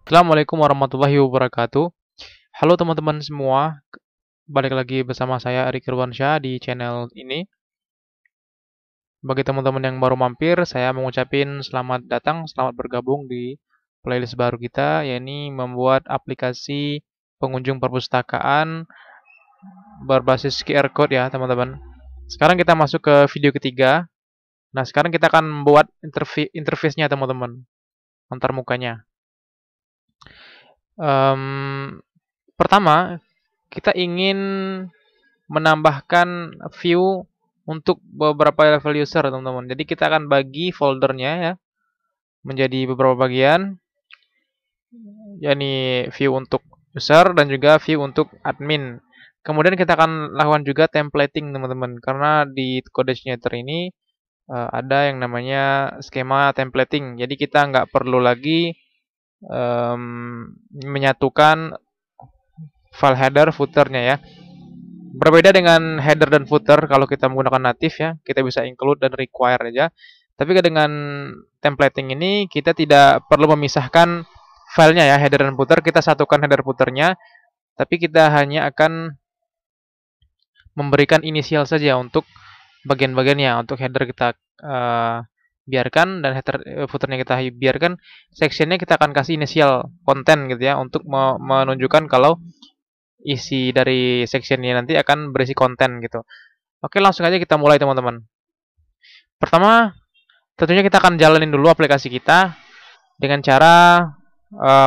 Assalamualaikum warahmatullahi wabarakatuh. Halo teman-teman semua, balik lagi bersama saya Arik Irwansyah di channel ini. Bagi teman-teman yang baru mampir, saya mengucapkan selamat datang, selamat bergabung di playlist baru kita, yakni membuat aplikasi pengunjung perpustakaan berbasis QR code ya teman-teman. Sekarang kita masuk ke video ketiga. Nah, sekarang kita akan membuat interface-nya teman-teman, antar mukanya. Em, Pertama, kita ingin menambahkan view untuk beberapa level user, teman-teman. Jadi kita akan bagi foldernya ya menjadi beberapa bagian, yakni view untuk user dan juga view untuk admin. Kemudian kita akan lakukan juga templating, teman-teman, karena di CodeGenius ini ada yang namanya skema templating. Jadi kita nggak perlu lagi menyatukan file header footernya ya. Berbeda dengan header dan footer kalau kita menggunakan native ya, kita bisa include dan require aja. Tapi dengan templating ini kita tidak perlu memisahkan filenya ya, header dan footer, kita satukan header footernya, tapi kita hanya akan memberikan inisial saja untuk bagian-bagiannya. Untuk header kita biarkan dan header footernya kita biarkan, sectionnya kita akan kasih inisial konten gitu ya, untuk menunjukkan kalau isi dari section ini nanti akan berisi konten gitu. Oke, langsung aja kita mulai teman-teman. Pertama, tentunya kita akan jalanin dulu aplikasi kita dengan cara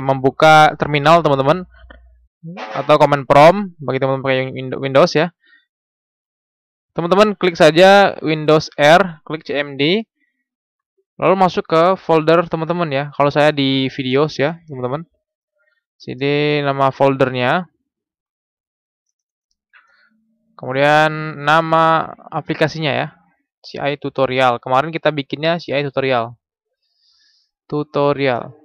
membuka terminal teman-teman, atau command prompt bagi teman-teman pakai Windows ya. Teman-teman klik saja Windows R, klik CMD, lalu masuk ke folder teman-teman ya. Kalau saya di videos ya teman-teman. Sini nama foldernya. Kemudian nama aplikasinya ya. CI tutorial. Kemarin kita bikinnya CI tutorial. Tutorial.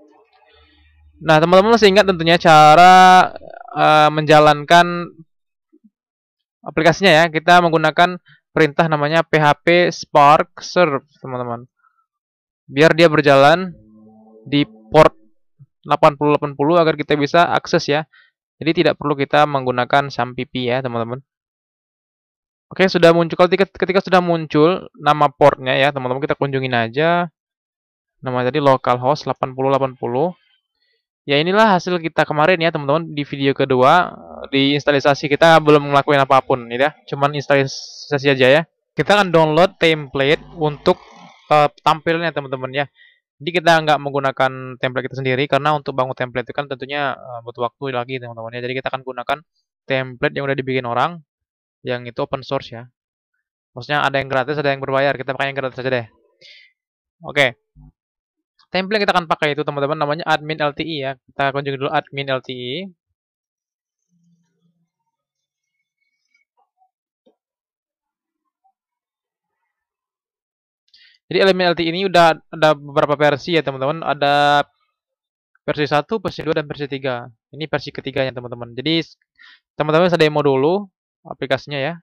Nah, teman-teman masih ingat tentunya cara menjalankan aplikasinya ya. Kita menggunakan perintah namanya php spark serve, teman-teman. Biar dia berjalan di port 8080 agar kita bisa akses ya. Jadi tidak perlu kita menggunakan SAMPP ya, teman-teman. Oke, sudah muncul. Ketika sudah muncul nama portnya ya, teman-teman, kita kunjungin aja. Nama tadi localhost 8080. Ya, inilah hasil kita kemarin ya teman-teman di video kedua. Di instalisasi kita belum ngelakuin apapun ya, cuman instalisasi aja ya. Kita akan download template untuk tampilannya teman-teman ya. Jadi kita nggak menggunakan template kita sendiri, karena untuk bangun template itu kan tentunya butuh waktu lagi teman-teman ya. Jadi kita akan gunakan template yang udah dibikin orang, yang itu open source ya. Maksudnya ada yang gratis, ada yang berbayar. Kita pakai yang gratis saja deh. Oke. Template yang kita akan pakai itu teman-teman namanya admin LTI ya. Kita kunjungi dulu admin LTI. Jadi admin LTI ini udah ada beberapa versi ya teman-teman. Ada versi 1, versi 2, dan versi 3. Ini versi ketiganya teman-teman. Jadi teman-teman bisa demo dulu aplikasinya ya.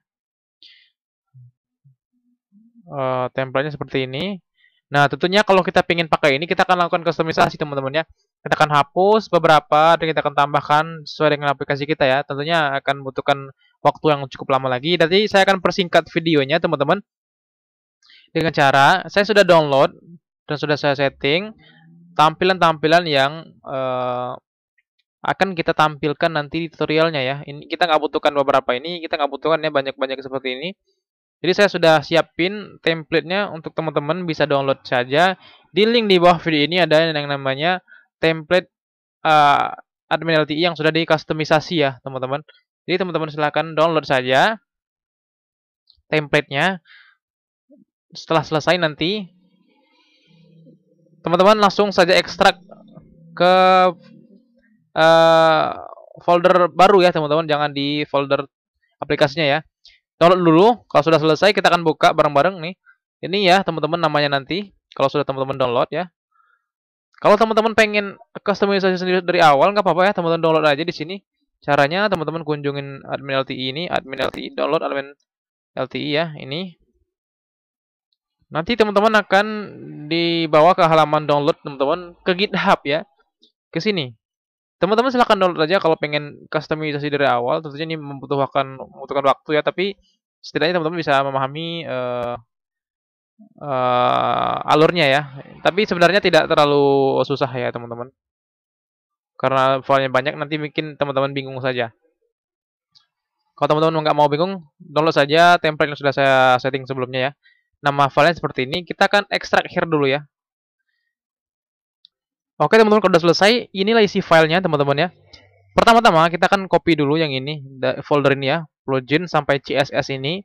Template-nya seperti ini. Nah, tentunya kalau kita ingin pakai ini, kita akan lakukan customisasi teman-teman ya. Kita akan hapus beberapa dan kita akan tambahkan sesuai dengan aplikasi kita ya. Tentunya akan membutuhkan waktu yang cukup lama lagi. Jadi saya akan persingkat videonya teman-teman dengan cara saya sudah download dan sudah saya setting tampilan-tampilan yang akan kita tampilkan nanti di tutorialnya ya. Ini kita nggak butuhkan beberapa ini, kita nggak butuhkan ya banyak-banyak seperti ini. Jadi saya sudah siapin template-nya untuk teman-teman bisa download saja. Di link di bawah video ini ada yang namanya template admin LTI yang sudah dikustomisasi ya, teman-teman. Jadi teman-teman silahkan download saja template-nya. Setelah selesai nanti teman-teman langsung saja ekstrak ke folder baru ya, teman-teman. Jangan di folder aplikasinya ya. Download dulu. Kalau sudah selesai kita akan buka bareng-bareng nih. Ini ya teman-teman namanya nanti. Kalau sudah teman-teman download ya. Kalau teman-teman pengen customisasi sendiri dari awal nggak apa-apa ya, teman-teman download aja di sini. Caranya teman-teman kunjungin admin LTI ini, admin LTI, download admin LTI ya, ini. Nanti teman-teman akan dibawa ke halaman download teman-teman ke GitHub ya. Ke sini. Teman-teman silahkan download aja kalau pengen customisasi dari awal. Tentunya ini membutuhkan waktu ya, tapi setidaknya teman-teman bisa memahami alurnya ya. Tapi sebenarnya tidak terlalu susah ya teman-teman. Karena filenya banyak nanti bikin teman-teman bingung saja. Kalau teman-teman nggak mau bingung, download saja template yang sudah saya setting sebelumnya ya. Nama filenya seperti ini. Kita akan ekstrak here dulu ya. Oke teman-teman, kalau sudah selesai, inilah isi filenya teman-teman ya. Pertama-tama kita akan copy dulu yang ini, folder ini ya, plugin sampai CSS ini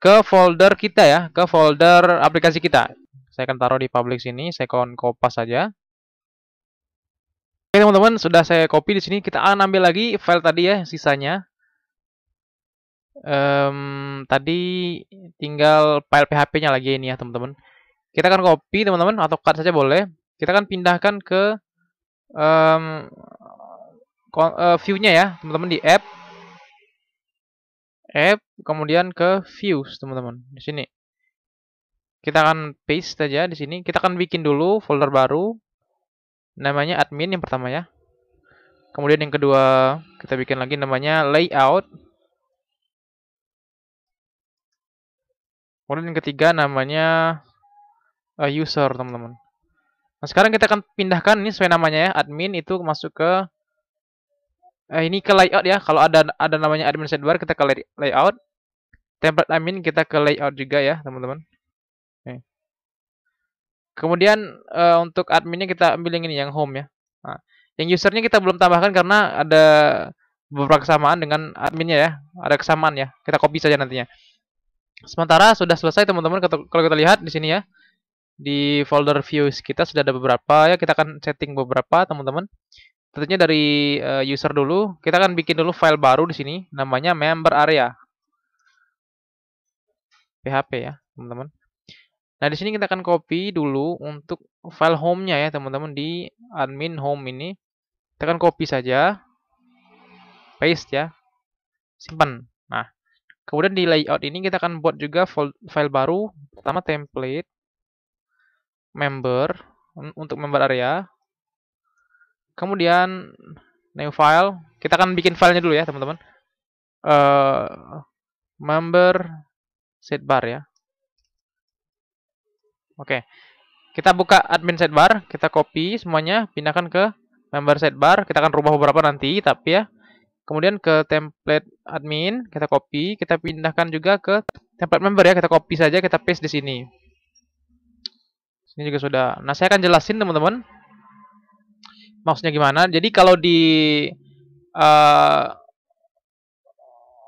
ke folder kita ya, ke folder aplikasi kita. Saya akan taruh di public sini, saya akan kopas saja. Oke teman-teman, sudah saya copy di sini. Kita akan ambil lagi file tadi ya, sisanya. Tadi tinggal file PHP-nya lagi ini ya teman-teman. Kita akan copy teman-teman, atau cut saja boleh. Kita akan pindahkan ke view-nya ya teman-teman, di app, kemudian ke views teman-teman. Di sini kita akan paste saja di sini. Kita akan bikin dulu folder baru, namanya admin yang pertama ya. Kemudian yang kedua kita bikin lagi namanya layout. Kemudian yang ketiga namanya user teman-teman. Nah sekarang kita akan pindahkan ini sesuai namanya ya, admin itu masuk ke ini ke layout ya. Kalau ada namanya admin sidebar, kita ke layout. Template admin kita ke layout juga ya teman-teman. Kemudian untuk adminnya kita ambil yang ini, yang home ya. Nah, yang usernya kita belum tambahkan karena ada beberapa kesamaan dengan adminnya ya. Ada kesamaan ya. Kita copy saja nantinya. Sementara sudah selesai teman-teman. Kalau kita lihat di sini ya, di folder views kita sudah ada beberapa ya. Kita akan setting beberapa teman-teman. Tentunya dari user dulu. Kita akan bikin dulu file baru di sini, namanya member area PHP ya teman-teman. Nah, di sini kita akan copy dulu untuk file home-nya ya, teman-teman, di admin home ini. Kita akan copy saja. Paste ya. Simpan. Nah, kemudian di layout ini kita akan buat juga file baru. Pertama template member untuk member area. Kemudian new file. Kita akan bikin filenya dulu ya, teman-teman. Member sidebar ya. Oke. Kita buka admin sidebar, kita copy semuanya, pindahkan ke member sidebar. Kita akan rubah beberapa nanti, tapi ya. Kemudian ke template admin, kita copy, kita pindahkan juga ke template member ya. Kita copy saja, kita paste di sini. Sini juga sudah. Nah, saya akan jelasin teman-teman. Maksudnya gimana? Jadi kalau di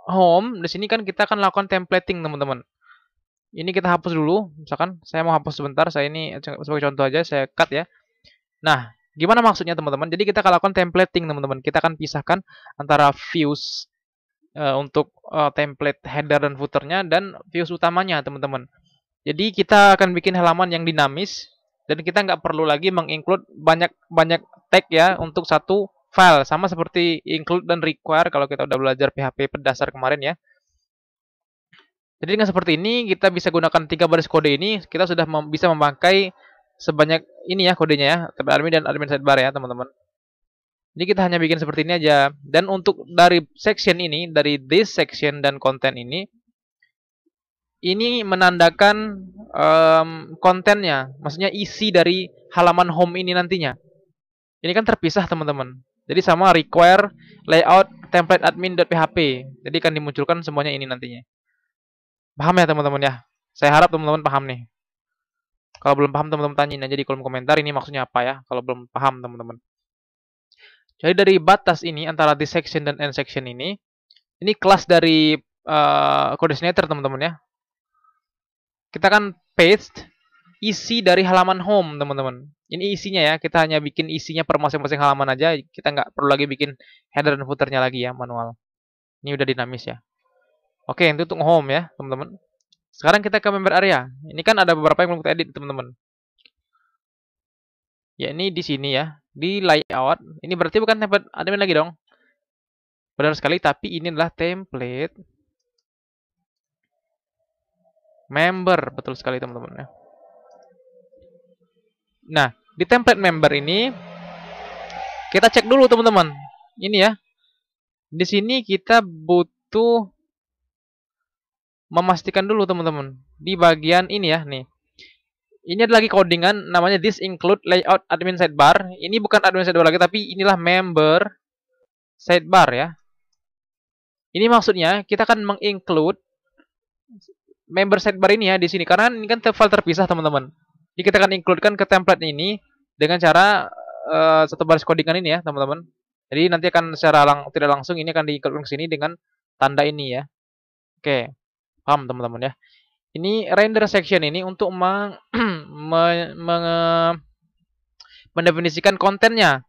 home, di sini kan kita akan lakukan templating teman-teman. Ini kita hapus dulu, misalkan saya mau hapus sebentar, saya ini sebagai contoh aja, saya cut ya. Nah, gimana maksudnya teman-teman? Jadi kita akan lakukan templating teman-teman. Kita akan pisahkan antara views untuk template header dan footernya dan views utamanya teman-teman. Jadi kita akan bikin halaman yang dinamis dan kita nggak perlu lagi menginclude banyak tag ya untuk satu file, sama seperti include dan require kalau kita udah belajar PHP pendasar kemarin ya. Jadi dengan seperti ini kita bisa gunakan 3 baris kode ini, kita sudah bisa memakai sebanyak ini ya kodenya ya, template admin dan admin sidebar ya teman-teman. Jadi kita hanya bikin seperti ini aja. Dan untuk dari section ini, dari this section dan content ini menandakan kontennya, maksudnya isi dari halaman home ini nantinya. Ini kan terpisah teman-teman. Jadi sama require, layout, template admin.php. Jadi akan dimunculkan semuanya ini nantinya. Paham ya teman-teman ya? Saya harap teman-teman paham nih. Kalau belum paham teman-teman tanyain aja di kolom komentar ini maksudnya apa ya, kalau belum paham teman-teman. Jadi dari batas ini antara this section dan end section ini kelas dari code signature teman-teman ya. Kita akan paste isi dari halaman home teman-teman. Ini isinya ya, kita hanya bikin isinya per masing-masing halaman aja. Kita nggak perlu lagi bikin header dan footernya lagi ya, manual. Ini udah dinamis ya. Oke, itu untuk home ya, teman-teman. Sekarang kita ke member area. Ini kan ada beberapa yang belum kita edit, teman-teman. Ya, ini di sini ya, di layout. Ini berarti bukan template admin lagi dong. Benar sekali, tapi ini adalah template member. Betul sekali, teman-teman ya. Nah, di template member ini Kita cek dulu teman-teman. Ini ya. Di sini kita butuh memastikan dulu teman-teman. Di bagian ini ya, nih. Ini ada lagi codingan namanya this include layout admin sidebar. Ini bukan admin sidebar lagi tapi inilah member sidebar ya. Ini maksudnya kita akan menginclude member sidebar ini ya di sini karena ini kan file terpisah teman-teman. Jadi kita akan includekan ke template ini dengan cara satu baris codingan ini ya teman-teman. Jadi nanti akan secara tidak langsung ini akan di-include ke sini dengan tanda ini ya. Oke, paham teman-teman ya. Ini render section ini untuk mendefinisikan kontennya.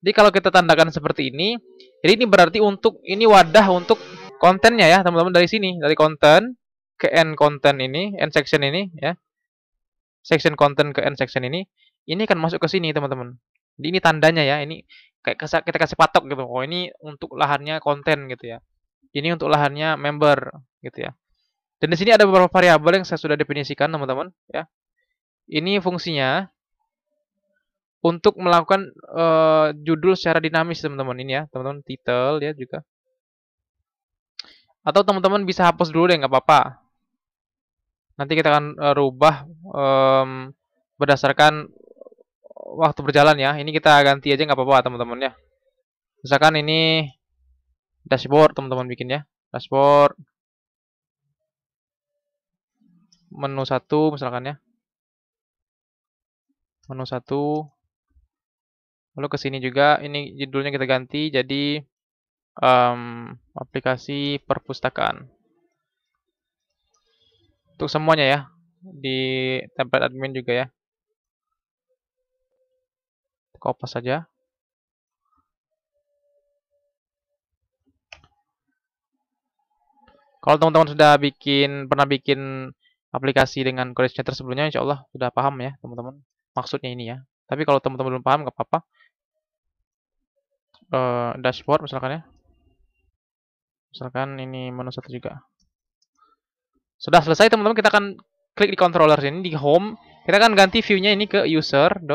Jadi kalau kita tandakan seperti ini, jadi ini berarti untuk ini wadah untuk kontennya ya teman-teman, dari sini, dari konten ke end konten ini, end section ini ya. Section konten ke end section ini akan masuk ke sini teman-teman. Jadi ini tandanya ya, ini kayak kita kasih patok gitu. Oh, ini untuk lahannya konten gitu ya. Ini untuk lahannya member gitu ya. Dan di sini ada beberapa variabel yang saya sudah definisikan teman-teman ya. Ini fungsinya untuk melakukan judul secara dinamis teman-teman ini ya, teman-teman, title ya juga. Atau teman-teman bisa hapus dulu deh, nggak apa-apa. Nanti kita akan rubah berdasarkan waktu berjalan ya. Ini kita ganti aja nggak apa-apa teman-teman ya. Misalkan ini dashboard teman-teman bikin ya. Dashboard menu 1 misalkan ya. Menu 1. Lalu ke sini juga ini judulnya kita ganti jadi aplikasi perpustakaan. Untuk semuanya ya. Di template admin juga ya. Copy saja. Kalau teman-teman sudah pernah bikin aplikasi dengan Code Center sebelumnya, insya Allah sudah paham ya teman-teman. Maksudnya ini ya. Tapi kalau teman-teman belum paham, nggak apa-apa. Dashboard misalkan ya. Misalkan ini menu 1 juga. Sudah selesai teman-teman, kita akan klik di controller sini di home. Kita akan ganti view-nya ini ke user /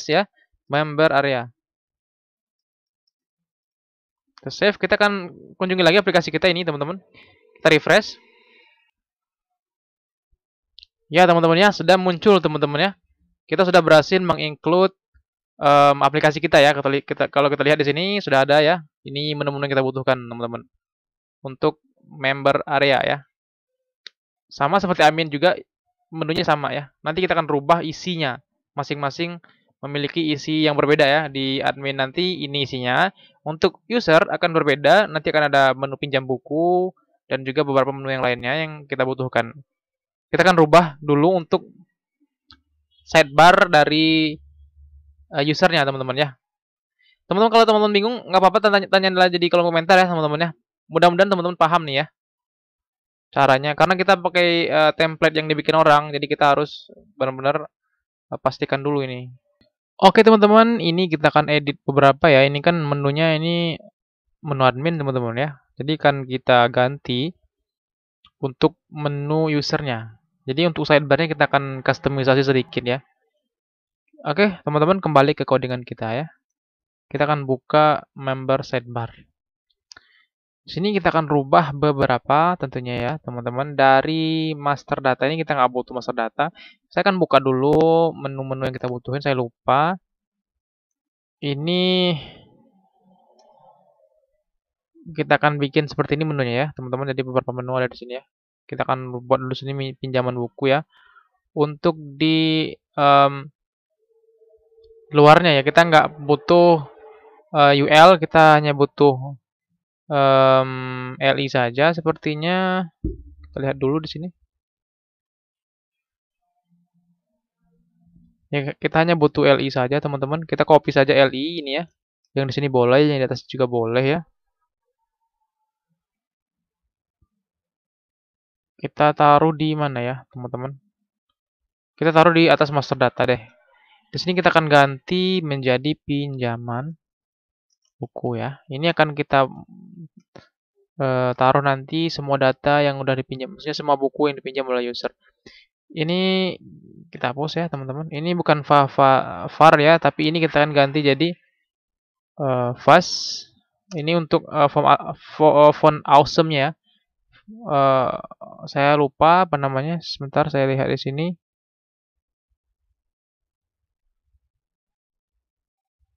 ya member area. Kita save, kita akan kunjungi lagi aplikasi kita ini teman-teman. Kita refresh. Ya teman-teman ya, sudah muncul teman-teman ya. Kita sudah berhasil menginclude aplikasi kita ya. Kalau kita lihat di sini sudah ada ya. Ini menu-menu yang kita butuhkan teman-teman. Untuk member area ya. Sama seperti admin juga menunya sama ya. Nanti kita akan rubah isinya. Masing-masing memiliki isi yang berbeda ya. Di admin nanti ini isinya. Untuk user akan berbeda. Nanti akan ada menu pinjam buku dan juga beberapa menu yang lainnya yang kita butuhkan. Kita akan rubah dulu untuk sidebar dari usernya teman-teman ya. Teman-teman kalau teman-teman bingung nggak apa-apa, tanya aja di kolom komentar ya teman-teman ya. Mudah-mudahan teman-teman paham nih ya caranya, karena kita pakai template yang dibikin orang, jadi kita harus benar-benar pastikan dulu ini. Oke teman-teman, ini kita akan edit beberapa ya. Ini kan menunya ini menu admin teman-teman ya. Jadi kan kita ganti untuk menu usernya. Jadi untuk sidebarnya kita akan customisasi sedikit ya. Oke teman-teman, kembali ke codingan kita ya. Kita akan buka member sidebar. Di sini kita akan rubah beberapa tentunya ya teman-teman. Dari master data ini kita nggak butuh master data. Saya akan buka dulu menu-menu yang kita butuhin. Saya lupa. Ini kita akan bikin seperti ini menunya ya teman-teman. Jadi beberapa menu ada di sini ya. Kita akan buat dulu sini pinjaman buku ya. Untuk di luarnya ya kita nggak butuh UL. Kita hanya butuh LI saja sepertinya. Kita lihat dulu di sini. Ya, kita hanya butuh LI saja, teman-teman. Kita copy saja LI ini ya. Yang di sini boleh, yang di atas juga boleh ya. Kita taruh di mana ya, teman-teman? Kita taruh di atas master data deh. Di sini kita akan ganti menjadi pinjaman buku ya. Ini akan kita taruh nanti semua data yang udah dipinjam, maksudnya semua buku yang dipinjam oleh user. Ini kita hapus ya teman-teman. Ini bukan var ya, tapi ini kita akan ganti jadi fast. Ini untuk font awesome-nya ya. Saya lupa apa namanya. Sebentar saya lihat di sini.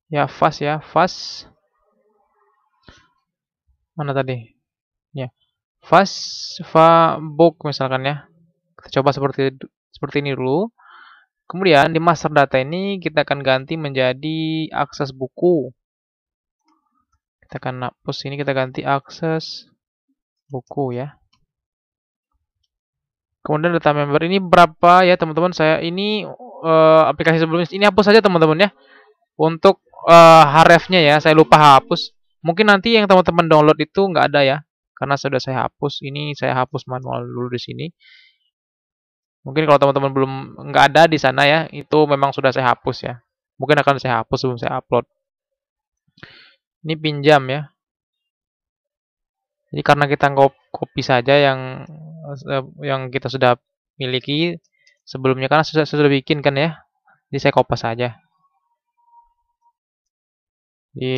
Ya, fast ya, fast. Mana tadi? Ya, fast book misalkan ya. Kita coba seperti ini dulu. Kemudian di master data ini kita akan ganti menjadi akses buku. Kita akan hapus ini, kita ganti akses buku ya. Kemudian data member ini berapa ya teman-teman? Saya ini aplikasi sebelumnya ini hapus saja teman-teman ya. Untuk href-nya ya, saya lupa hapus. Mungkin nanti yang teman-teman download itu nggak ada ya, karena sudah saya hapus. Ini saya hapus manual dulu di sini. Mungkin kalau teman-teman belum nggak ada di sana ya, itu memang sudah saya hapus ya. Mungkin akan saya hapus sebelum saya upload. Ini pinjam ya. Jadi karena kita copy saja yang kita sudah miliki sebelumnya, karena sudah bikin kan ya. Jadi saya copy saja. Di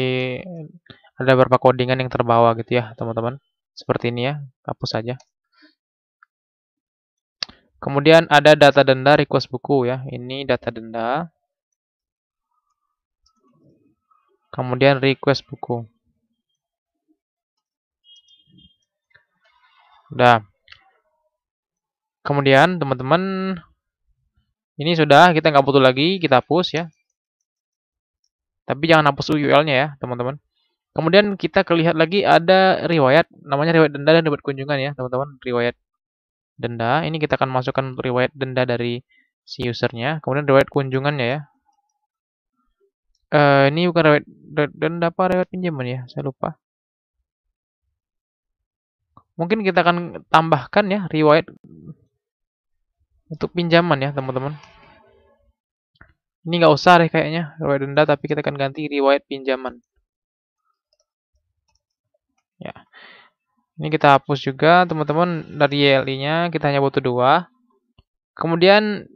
ada beberapa codingan yang terbawa gitu ya teman-teman. Seperti ini ya, hapus saja. Kemudian ada data denda request buku ya. Ini data denda. Kemudian request buku. Udah. Kemudian teman-teman, ini sudah, kita nggak butuh lagi, kita hapus ya. Tapi jangan hapus URL-nya ya teman-teman. Kemudian kita lihat lagi ada riwayat, namanya riwayat denda dan riwayat kunjungan ya teman-teman. Riwayat denda, ini kita akan masukkan riwayat denda dari si usernya. Kemudian riwayat kunjungannya ya. Ini bukan riwayat denda apa riwayat pinjaman ya, saya lupa. Mungkin kita akan tambahkan ya riwayat untuk pinjaman ya teman-teman. Ini nggak usah deh kayaknya riwayat denda, tapi kita akan ganti riwayat pinjaman. Ya, ini kita hapus juga teman-teman. Dari YLI-nya kita hanya butuh 2. Kemudian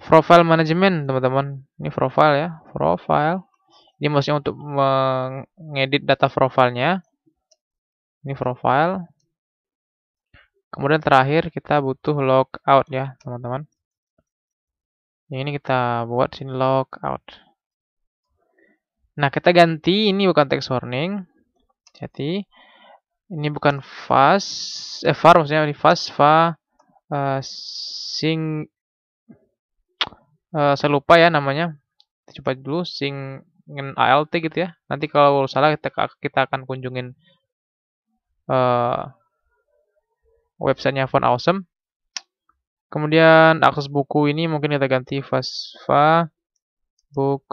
profile manajemen teman-teman. Ini profile ya, profile. Ini maksudnya untuk mengedit data profilnya. Ini profile. Kemudian terakhir kita butuh logout ya teman-teman. Ini kita buat sini logout. Nah, kita ganti ini bukan text warning. Jadi ini bukan fast var maksudnya ini fast sing saya lupa ya namanya. Kita coba dulu sing alt gitu ya. Nanti kalau salah kita akan kunjungin websitenya Font Awesome. Kemudian akses buku ini mungkin kita ganti fastfa book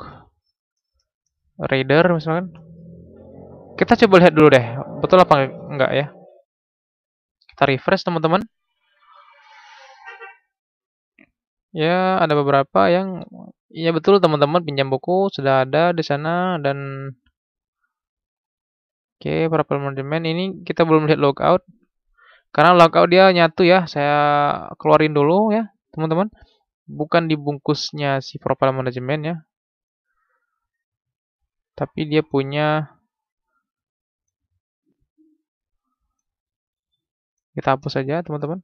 reader misalkan. Kita coba lihat dulu deh, betul apa enggak ya. Kita refresh teman-teman. Ya, ada beberapa yang ya betul teman-teman, pinjam buku sudah ada di sana. Dan oke, profile manajemen ini kita belum lihat logout. Karena logout dia nyatu ya, saya keluarin dulu ya, teman-teman. Bukan dibungkusnya si profile manajemen ya. Tapi dia punya, kita hapus saja teman-teman.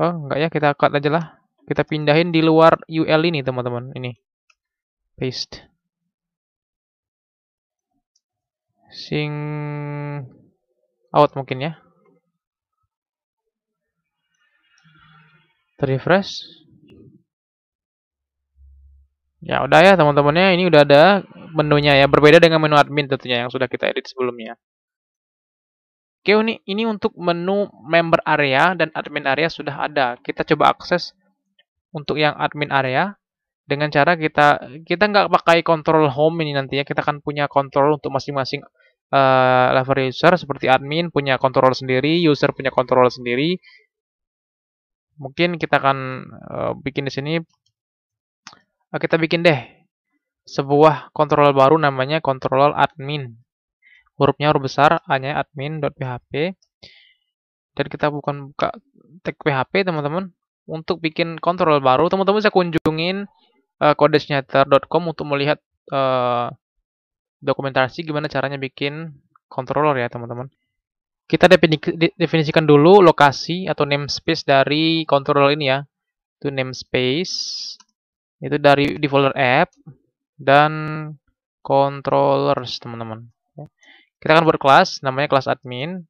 Oh, enggak ya, kita cut aja lah. Kita pindahin di luar UL ini teman-teman, ini. Paste. Sing out mungkin ya. Refresh. Ya udah ya teman-temannya, ini udah ada menunya ya, berbeda dengan menu admin tentunya yang sudah kita edit sebelumnya. Oke, ini untuk menu member area dan admin area sudah ada. Kita coba akses untuk yang admin area dengan cara kita nggak pakai control home ini nantinya, kita akan punya kontrol untuk masing-masing level user. Seperti admin punya kontrol sendiri, user punya kontrol sendiri. Mungkin kita akan bikin di sini. Kita bikin deh sebuah kontrol baru namanya kontrol admin. Hurufnya huruf besar, A-nya admin.php. Dan kita bukan buka tag PHP teman-teman. Untuk bikin kontrol baru, teman-teman bisa kunjungin codesnether.com untuk melihat dokumentasi gimana caranya bikin controller ya teman-teman. Kita definisikan dulu lokasi atau namespace dari controller ini ya. Itu namespace itu dari di folder app dan controllers teman-teman. Kita akan buat kelas namanya kelas admin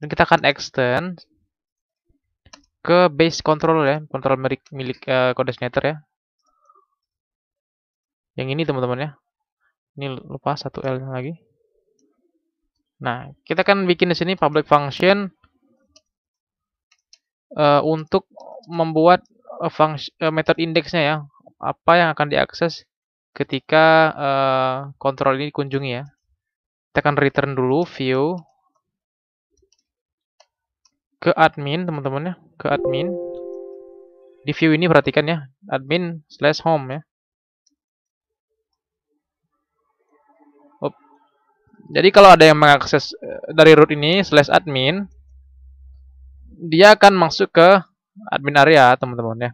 dan kita akan extend ke base controller ya, controller milik codesnether ya. Yang ini teman-teman ya. Ini lupa satu L lagi. Nah, kita akan bikin di sini public function untuk membuat method indeksnya ya. Apa yang akan diakses ketika kontrol ini dikunjungi ya. Kita akan return dulu view ke admin teman-teman ya, ke admin. Di view ini perhatikan ya, admin/home ya. Jadi kalau ada yang mengakses dari root ini /admin, dia akan masuk ke admin area teman-teman ya.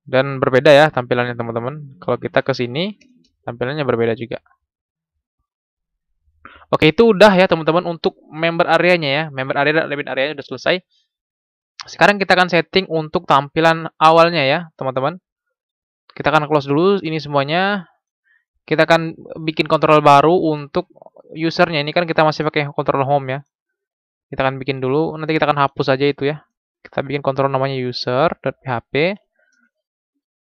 Dan berbeda ya tampilannya teman-teman. Kalau kita ke sini, tampilannya berbeda juga. Oke, itu udah ya teman-teman untuk member areanya ya. Member area dan admin areanya udah selesai. Sekarang kita akan setting untuk tampilan awalnya ya teman-teman. Kita akan close dulu ini semuanya. Kita akan bikin kontrol baru untuk usernya. Ini kan kita masih pakai kontrol home ya. Kita akan bikin dulu. Nanti kita akan hapus aja itu ya. Kita bikin kontrol namanya user.php.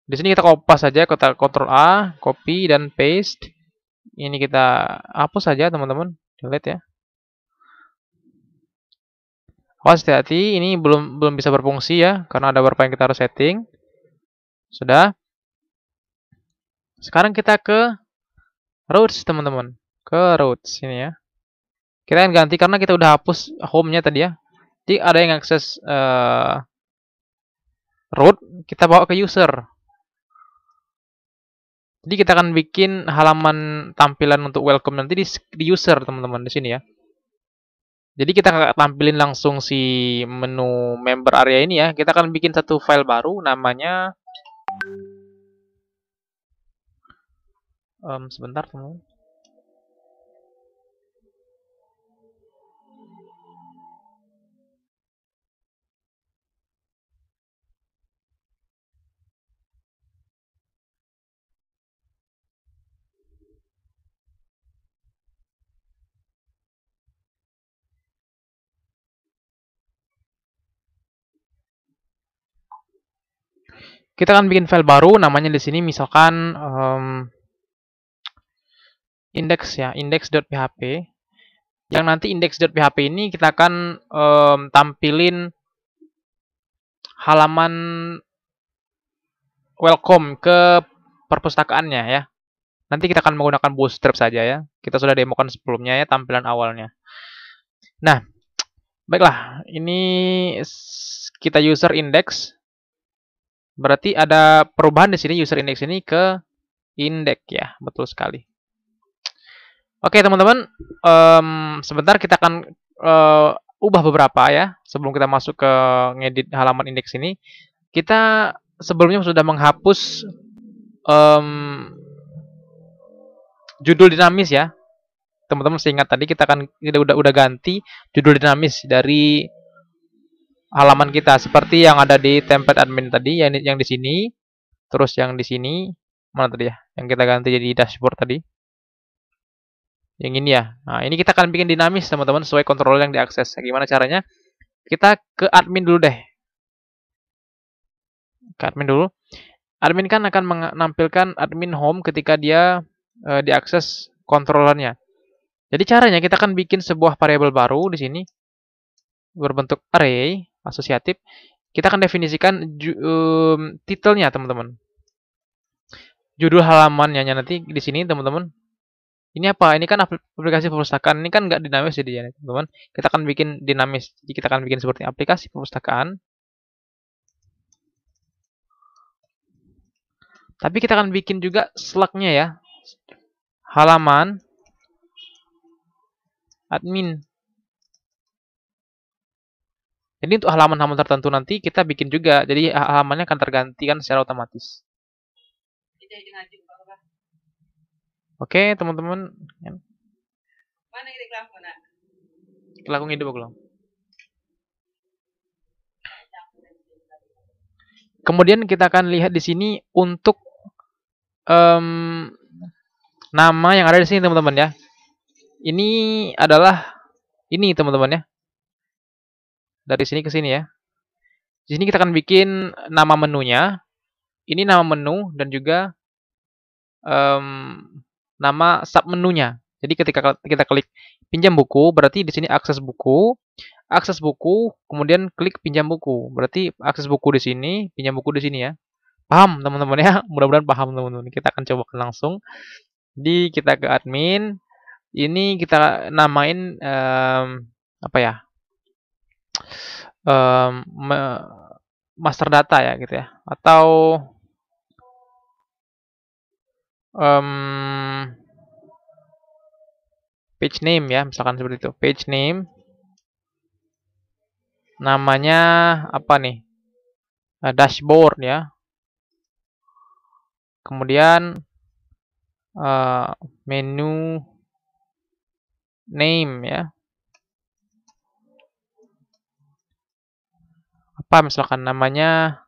Di sini kita kopas saja, kita Ctrl A, copy dan paste. Ini kita hapus saja teman-teman, delete ya. Awas hati-hati, ini belum bisa berfungsi ya, karena ada beberapa yang kita harus setting. Sudah. Sekarang kita ke routes teman-teman, ke routes ini ya. Kita akan ganti karena kita udah hapus home-nya tadi ya. Jadi ada yang akses root, kita bawa ke user. Jadi kita akan bikin halaman tampilan untuk welcome nanti di user teman-teman di sini ya. Jadi kita nggak tampilin langsung si menu member area ini ya. Kita akan bikin satu file baru namanya sebentar teman-teman. Kita akan bikin file baru namanya di sini misalkan index ya, index.php. Yang nanti index.php ini kita akan tampilin halaman welcome ke perpustakaannya ya. Nanti kita akan menggunakan Bootstrap saja ya. Kita sudah demokan sebelumnya ya tampilan awalnya. Nah, baiklah. Ini kita user index. Berarti ada perubahan di sini user index ini ke index ya. Betul sekali. Oke teman-teman, sebentar kita akan ubah beberapa ya. Sebelum kita masuk ke ngedit halaman indeks ini, kita sebelumnya sudah menghapus judul dinamis ya. Teman-teman seingat tadi kita udah ganti judul dinamis dari halaman kita seperti yang ada di template admin tadi yang di sini, terus yang di sini mana tadi ya? Yang kita ganti jadi dashboard tadi. Yang ini ya. Nah, ini kita akan bikin dinamis teman-teman sesuai kontrol yang diakses. Gimana caranya? Kita ke admin dulu deh. Ke admin dulu. Admin kan akan menampilkan admin home ketika dia diakses kontrolernya. Jadi caranya kita akan bikin sebuah variabel baru di sini berbentuk array asosiatif. Kita akan definisikan titelnya teman-teman. Judul halamannya nanti di sini teman-teman. Ini apa? Ini kan aplikasi perpustakaan. Ini kan nggak dinamis jadi ya, teman-teman. Kita akan bikin dinamis. Jadi kita akan bikin seperti aplikasi perpustakaan. Tapi kita akan bikin juga slug-nya ya. Halaman admin. Jadi untuk halaman-halaman tertentu nanti kita bikin juga. Jadi halamannya akan tergantikan secara otomatis. Oke, teman-teman. Kelakung hidup belum? Kemudian kita akan lihat di sini untuk nama yang ada di sini, teman-teman ya. Ini adalah ini, teman-teman ya. Dari sini ke sini ya. Di sini kita akan bikin nama menunya. Ini nama menu dan juga nama sub menunya. Jadi ketika kita klik pinjam buku, berarti di sini akses buku, kemudian klik pinjam buku. Berarti akses buku di sini, pinjam buku di sini ya. Paham teman-teman ya? Mudah-mudahan paham teman-teman. Kita akan coba langsung. Di kita ke admin. Ini kita namain apa ya? Master data ya gitu ya. Atau page name ya, misalkan seperti itu. Page name. Namanya apa nih? Dashboard ya. Kemudian menu name ya. Apa misalkan namanya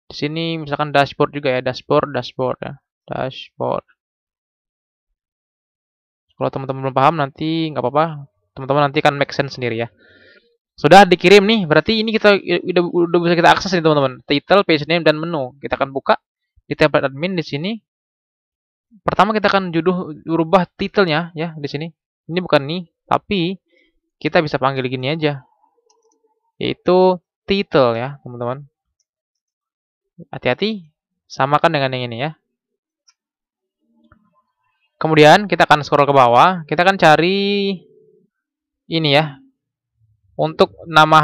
di sini misalkan dashboard juga ya, dashboard ya. Dashboard. Kalau teman-teman belum paham nanti nggak apa-apa. Teman-teman nanti akan make sense sendiri ya. Sudah dikirim nih, berarti ini kita udah bisa kita akses nih teman-teman. Title, page name dan menu. Kita akan buka di template admin di sini. Pertama kita akan rubah titelnya ya di sini. Ini bukan nih, tapi kita bisa panggil gini aja. Yaitu title ya, teman-teman. Hati-hati, samakan dengan yang ini ya. Kemudian kita akan scroll ke bawah, kita akan cari ini ya. Untuk nama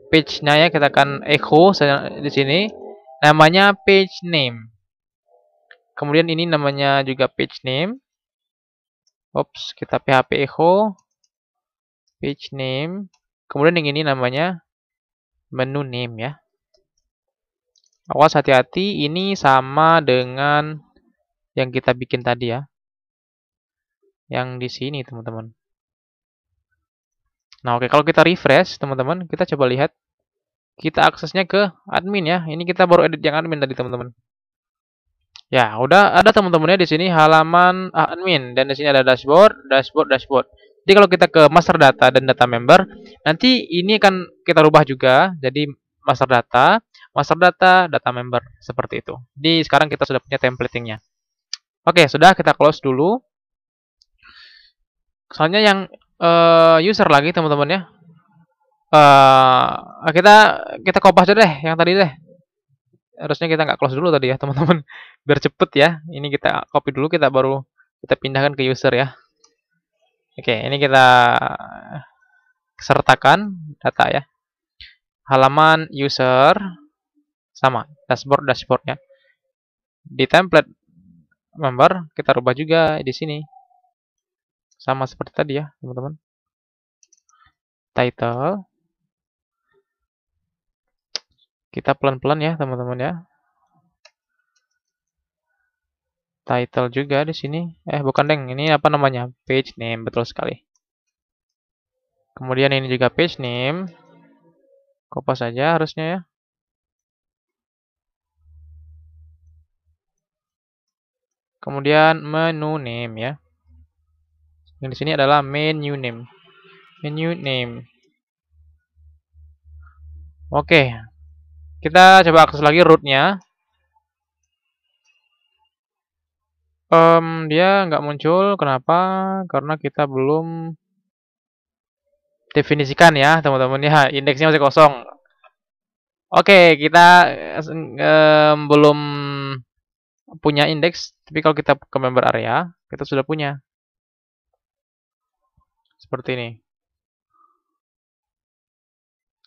page-nya ya, kita akan echo di sini. Namanya page name. Kemudian ini namanya juga page name. Ops, kita php echo page name. Kemudian yang ini namanya menu name ya. Awas hati-hati, ini sama dengan yang kita bikin tadi ya. Yang di sini teman-teman. Nah oke, kalau kita refresh teman-teman, kita coba lihat. Kita aksesnya ke admin ya. Ini kita baru edit yang admin tadi teman-teman. Ya, udah ada teman-temannya di sini halaman admin dan di sini ada dashboard. Jadi kalau kita ke master data dan data member, nanti ini akan kita rubah juga jadi master data, data member seperti itu. Jadi sekarang kita sudah punya templatingnya. Oke, sudah kita close dulu. Soalnya yang user lagi teman-teman ya. Kita kopas aja deh yang tadi deh. Harusnya kita nggak close dulu tadi ya teman-teman. Biar cepet ya. Ini kita copy dulu, kita baru kita pindahkan ke user ya. Oke, ini kita sertakan data ya. Halaman user sama dashboard ya. Di template member kita rubah juga di sini. Sama seperti tadi ya, teman-teman. Title. Kita pelan-pelan ya, teman-teman ya. Title juga di sini. Bukan deng, ini apa namanya? Page name, betul sekali. Kemudian ini juga page name. Kopas saja harusnya ya. Kemudian menu name ya. Yang di sini adalah menu name. Menu name. Oke. Kita coba akses lagi rootnya. Dia nggak muncul. Kenapa? Karena kita belum definisikan ya, teman-teman ya. Indeksnya masih kosong. Oke, kita belum punya indeks, tapi kalau kita ke member area, kita sudah punya. Seperti ini.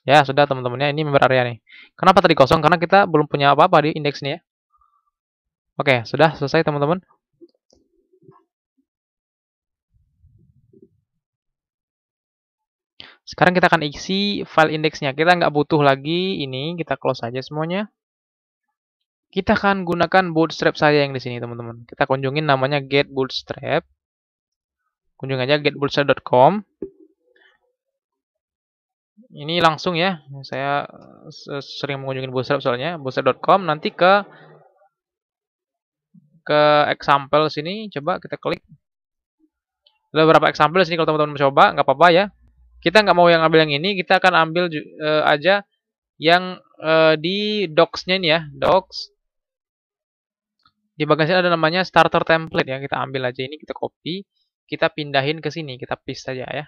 Ya, sudah teman-temannya, ini member area nih. Kenapa tadi kosong? Karena kita belum punya apa-apa di indeks ini ya. Oke, sudah selesai teman-teman. Sekarang kita akan isi file indeksnya. Kita nggak butuh lagi ini, kita close aja semuanya. Kita akan gunakan Bootstrap saja yang di sini, teman-teman. Kita kunjungin namanya Get Bootstrap. Kunjungi aja getbootstrap.com. Ini langsung ya. Saya sering mengunjungi Bootstrap soalnya. Bootstrap.com. Nanti ke example sini, coba kita klik. Ada beberapa example sini kalau teman-teman mencoba, nggak apa-apa ya. Kita nggak mau yang ambil yang ini, kita akan ambil aja yang di docs-nya ini ya, docs. Di bagian sini ada namanya starter template ya, kita ambil aja ini, kita copy, kita pindahin ke sini, kita paste saja ya.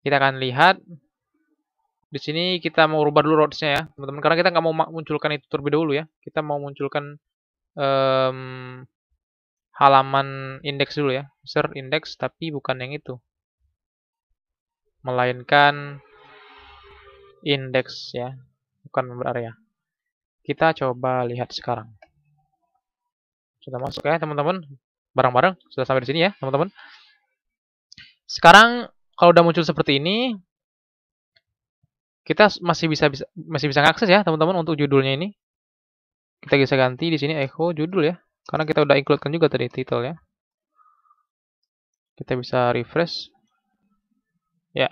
Kita akan lihat di sini kita mau rubah dulu routes-nya ya, teman-teman, karena kita nggak mau munculkan itu terlebih dahulu ya. Kita mau munculkan halaman indeks dulu ya, insert index, tapi bukan yang itu, melainkan indeks ya, bukan member area. Kita coba lihat sekarang. Sudah masuk ya teman-teman, bareng-bareng sudah sampai di sini ya teman-teman. Sekarang kalau udah muncul seperti ini, kita masih bisa ngakses ya teman-teman untuk judulnya ini. Kita bisa ganti di sini echo judul ya, karena kita udah includekan juga tadi title ya. Kita bisa refresh ya.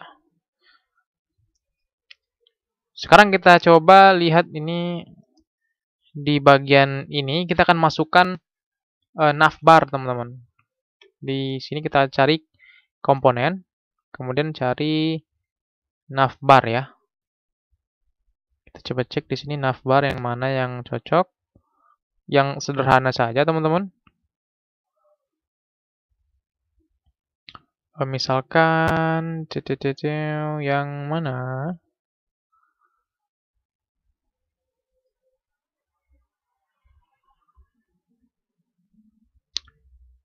Sekarang kita coba lihat ini di bagian ini, kita akan masukkan navbar teman-teman. Di sini kita cari komponen, kemudian cari navbar ya. Kita coba cek di sini navbar yang mana yang cocok. Yang sederhana saja teman-teman. Misalkan yang mana?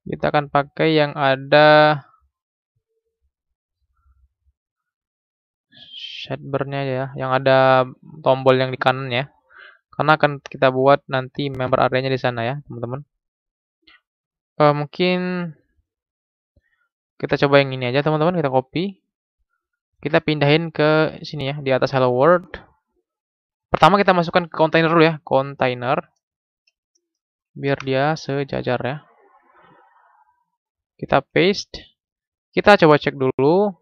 Kita akan pakai yang ada sidebar-nya ya, yang ada tombol yang di kanan ya. Karena akan kita buat nanti member area-nya di sana ya, teman-teman. Mungkin kita coba yang ini aja, teman-teman. Kita copy. Kita pindahin ke sini ya, di atas hello world. Pertama kita masukkan ke container dulu ya, container. Biar dia sejajar ya. Kita paste. Kita coba cek dulu.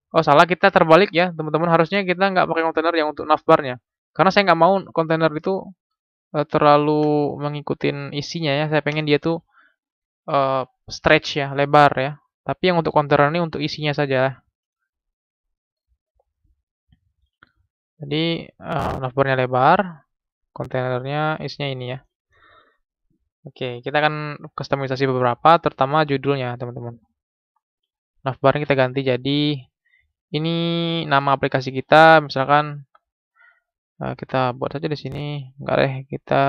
Oh salah, kita terbalik ya teman-teman. Harusnya kita nggak pakai kontainer yang untuk navbarnya. Karena saya nggak mau kontainer itu terlalu mengikuti isinya ya. Saya pengen dia tuh stretch ya, lebar ya. Tapi yang untuk kontainer ini untuk isinya saja. Jadi navbarnya lebar, kontainernya isinya ini ya. Oke, kita akan kustomisasi beberapa, terutama judulnya teman-teman. Navbarnya kita ganti jadi ini nama aplikasi kita, misalkan kita buat saja di sini. Enggak deh, kita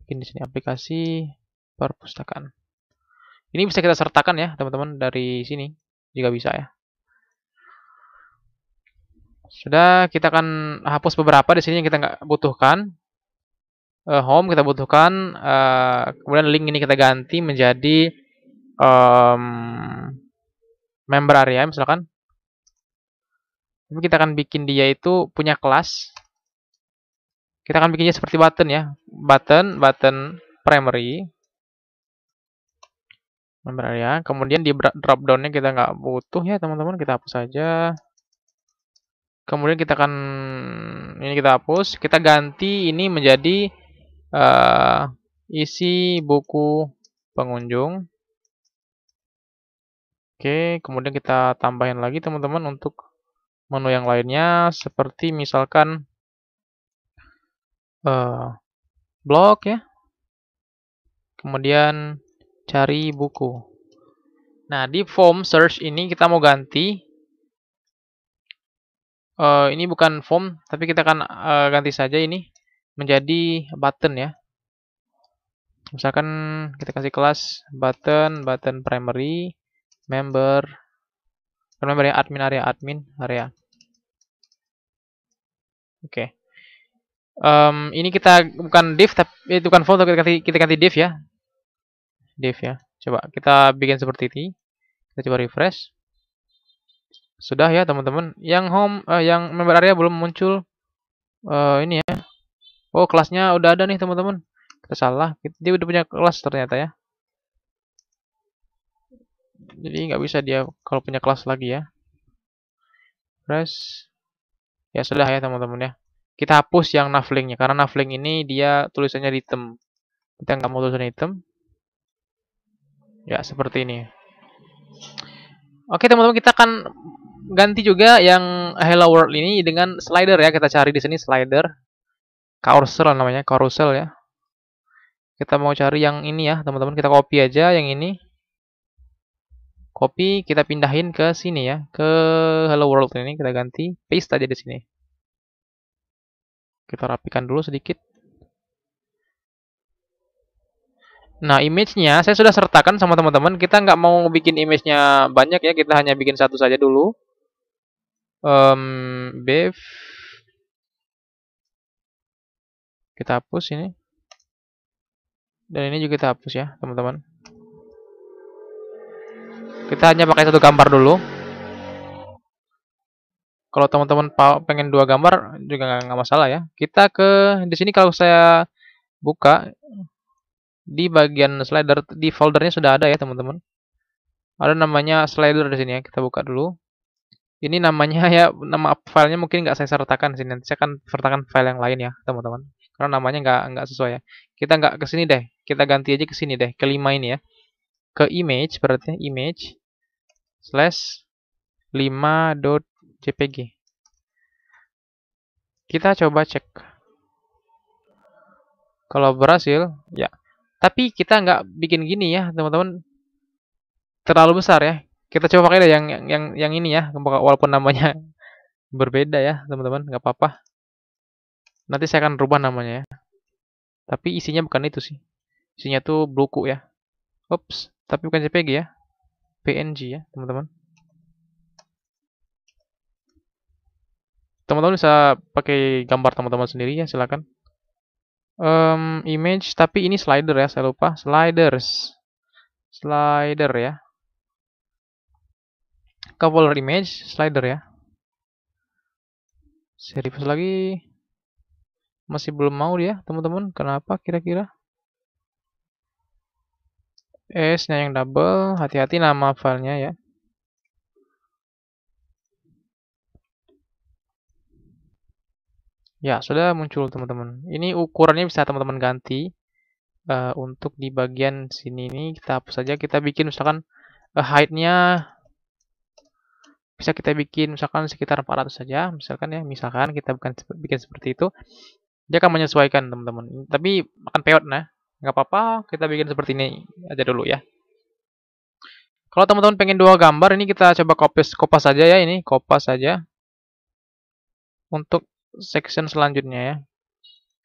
bikin di sini aplikasi perpustakaan. Ini bisa kita sertakan ya, teman-teman, dari sini jika bisa ya. Sudah, kita akan hapus beberapa di sini yang kita nggak butuhkan. Home kita butuhkan, kemudian link ini kita ganti menjadi member area misalkan. Tapi kita akan bikin dia itu punya kelas. Kita akan bikinnya seperti button ya, button primary member area. Kemudian di drop down-nya kita nggak butuh ya teman-teman, kita hapus saja. Kemudian kita akan ini kita hapus, kita ganti ini menjadi isi buku pengunjung. Oke, kemudian kita tambahin lagi teman-teman untuk menu yang lainnya, seperti misalkan blog ya. Kemudian cari buku. Nah, di form search ini kita mau ganti. Ini bukan form, tapi kita akan ganti saja ini menjadi button ya. Misalkan kita kasih kelas button primary, member ya, admin area. Oke. Ini kita bukan div, tapi itu bukan form, kita ganti div ya. Div ya. Coba kita bikin seperti ini. Kita coba refresh. Sudah ya teman-teman. Yang home, yang member area belum muncul Ini ya. Oh, kelasnya udah ada nih teman-teman. Kita salah. Dia udah punya kelas ternyata ya. Jadi nggak bisa dia kalau punya kelas lagi ya. Terus ya sudah ya teman-teman ya. Kita hapus yang navlingnya karena navling ini dia tulisannya di item. Kita nggak mau tulisannya item. Ya seperti ini. Oke teman-teman, kita akan ganti juga yang Hello World ini dengan slider ya. Kita cari di sini slider. Carousel namanya, carousel ya. Kita mau cari yang ini ya, teman-teman. Kita copy aja yang ini. Copy, kita pindahin ke sini ya, ke Hello World ini kita ganti, paste aja di sini. Kita rapikan dulu sedikit. Nah, image-nya saya sudah sertakan sama teman-teman. Kita nggak mau bikin image-nya banyak ya, kita hanya bikin satu saja dulu. Bev. Kita hapus ini. Dan ini juga kita hapus ya, teman-teman. Kita hanya pakai satu gambar dulu. Kalau teman-teman pengen dua gambar juga nggak masalah ya. Kita ke di sini kalau saya buka di bagian slider di foldernya sudah ada ya teman-teman. Ada namanya slider di sini ya. Kita buka dulu. Ini namanya ya, nama filenya mungkin nggak saya sertakan sini. Nanti saya akan sertakan file yang lain ya teman-teman. Karena namanya nggak sesuai ya. Kita nggak ke sini deh. Kita ganti aja ke sini deh. Kelima ini ya. Ke image berarti image slash 5.jpg. Kita coba cek. Kalau berhasil, ya. Tapi kita nggak bikin gini ya, teman-teman. Terlalu besar ya. Kita coba pakai deh yang ini ya, walaupun namanya berbeda ya, teman-teman. Nggak apa-apa. Nanti saya akan rubah namanya ya. Tapi isinya bukan itu sih. Isinya tuh buku ya. Ups, tapi bukan JPG ya. PNG ya, teman-teman. Teman-teman bisa pakai gambar teman-teman sendiri ya, silakan. Image, tapi ini slider ya, saya lupa. Slider ya. Ke folder image, slider ya. Saya refresh lagi. Masih belum mau dia, teman-teman. Kenapa kira-kira? S-nya yang double, hati-hati nama filenya ya. Ya, sudah muncul teman-teman. Ini ukurannya bisa teman-teman ganti. Untuk di bagian sini ini kita hapus saja. Kita bikin misalkan height-nya bisa kita bikin misalkan sekitar 400 saja. Misalkan ya, misalkan kita bikin seperti itu. Dia akan menyesuaikan teman-teman. Tapi akan peot nah. Nggak apa-apa, kita bikin seperti ini aja dulu ya. Kalau teman-teman pengen dua gambar, ini kita coba kopas saja ya ini. Kopas saja. Untuk section selanjutnya ya.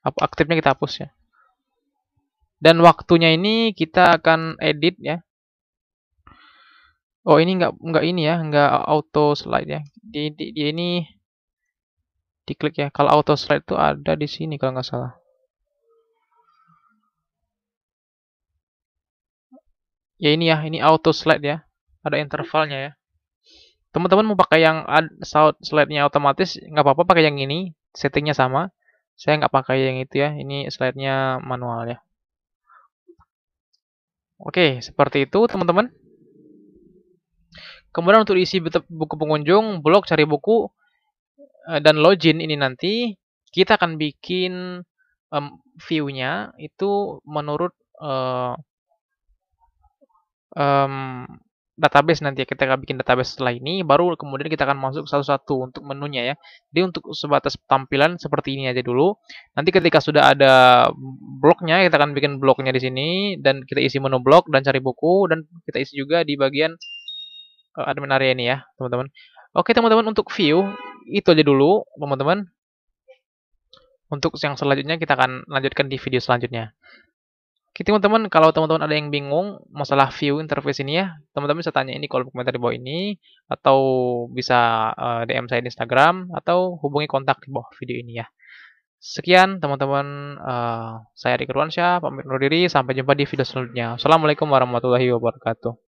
Aktifnya kita hapus ya. Dan waktunya ini kita akan edit ya. Oh ini nggak ini ya, nggak auto slide ya. Di ini diklik ya. Kalau auto slide itu ada di sini kalau nggak salah. Ya ini ya, ini auto slide ya. Ada intervalnya ya. Teman-teman mau pakai yang slide-nya otomatis, nggak apa-apa pakai yang ini. Settingnya sama. Saya nggak pakai yang itu ya. Ini slide-nya manual ya. Oke, seperti itu teman-teman. Kemudian untuk isi buku pengunjung, blog cari buku, dan login ini nanti kita akan bikin view-nya itu menurut database nanti ya. Kita akan bikin database setelah ini, baru kemudian kita akan masuk satu-satu untuk menunya ya. Jadi untuk sebatas tampilan seperti ini aja dulu. Nanti ketika sudah ada blognya, kita akan bikin blognya di sini dan kita isi menu blog dan cari buku dan kita isi juga di bagian admin area ini ya, teman-teman. Oke teman-teman, untuk view itu aja dulu teman-teman. Untuk yang selanjutnya kita akan lanjutkan di video selanjutnya. Oke teman-teman, kalau teman-teman ada yang bingung masalah view interface ini ya, teman-teman bisa tanya ini kolom komentar di bawah ini, atau bisa DM saya di Instagram, atau hubungi kontak di bawah video ini ya. Sekian teman-teman, saya Riki Ruansyah, pamit undur diri, sampai jumpa di video selanjutnya. Assalamualaikum warahmatullahi wabarakatuh.